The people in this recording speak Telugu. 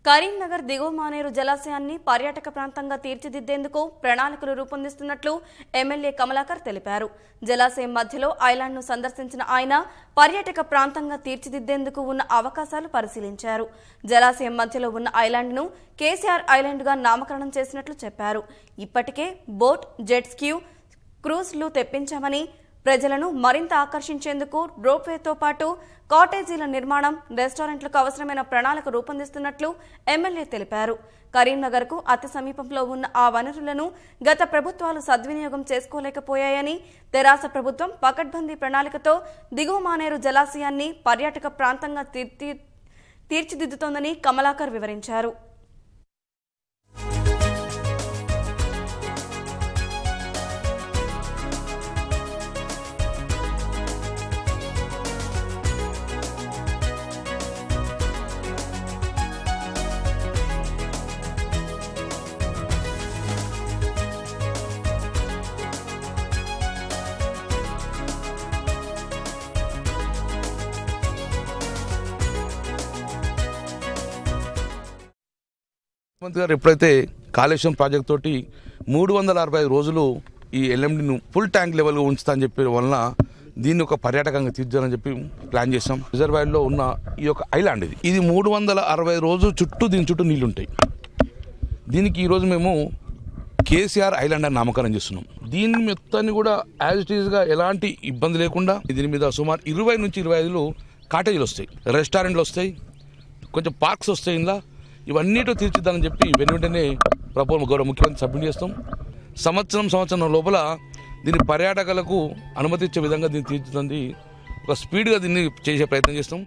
కరీంనగర్ దిగువ మానేరు జలాశయాన్ని పర్యాటక ప్రాంతంగా తీర్చిదిద్దేందుకు ప్రణాళికలు రూపొందిస్తున్నట్లు ఎమ్మెల్యే కమలాకర్ తెలిపారు. జలాశయం మధ్యలో ఐలాండ్ను సందర్శించిన ఆయన పర్యాటక ప్రాంతంగా తీర్చిదిద్దేందుకు ఉన్న అవకాశాలు పరిశీలించారు. జలాశయం మధ్యలో ఉన్న ఐలాండ్ను కేసీఆర్ ఐలాండ్గా నామకరణం చేసినట్లు చెప్పారు. ఇప్పటికే బోట్, జెట్ స్కీ, క్రూజ్లు తెప్పించామని, ప్రజలను మరింత ఆకర్షించేందుకు రోప్వేతో పాటు కాటేజీల నిర్మాణం, రెస్టారెంట్లకు అవసరమైన ప్రణాళిక రూపొందిస్తున్నట్లు ఎమ్మెల్యే తెలిపారు. కరీంనగర్కు అతి సమీపంలో ఉన్న ఆ వనరులను గత ప్రభుత్వాలు సద్వినియోగం చేసుకోలేకపోయాయని, తెరాస ప్రభుత్వం పకడ్బందీ ప్రణాళికతో దిగువ మానేరు జలాశయాన్ని పర్యాటక ప్రాంతంగా తీర్చిదిద్దుతోందని కమలాకర్ వివరించారు. ముఖ్యమంత్రి గారు ఎప్పుడైతే కాళేశ్వరం ప్రాజెక్ట్ తోటి 365 రోజులు ఈ ఎల్ఎండిను ఫుల్ ట్యాంక్ లెవెల్గా ఉంచుతా అని చెప్పే వలన దీన్ని ఒక పర్యాటకంగా తీర్చాలని చెప్పి ప్లాన్ చేసాం. రిజర్వాయర్లో ఉన్న ఈ యొక్క ఐలాండ్ ఇది 360 రోజులు దీని చుట్టూ నీళ్లు ఉంటాయి. దీనికి ఈరోజు మేము కేసీఆర్ ఐలాండ్ అని నామకరణం చేస్తున్నాం. దీని మొత్తాన్ని కూడా యాజ్ ఇట్ ఈజ్గా ఎలాంటి ఇబ్బంది లేకుండా దీని మీద సుమారు 20 నుంచి 25 కాటేజీలు వస్తాయి, రెస్టారెంట్లు వస్తాయి, కొంచెం పార్క్స్ వస్తాయి. ఇలా ఇవన్నిటితో తీర్చిద్దామని చెప్పి వెంటనే ప్రపోజల్ గౌరవ ముఖ్యమంత్రి సబ్మిట్ చేస్తాం. సంవత్సరం లోపల దీన్ని పర్యాటకులకు అనుమతి ఇచ్చే విధంగా దీన్ని తీర్చిదిద్ది ఒక స్పీడ్గా దీన్ని చేసే ప్రయత్నం చేస్తాం.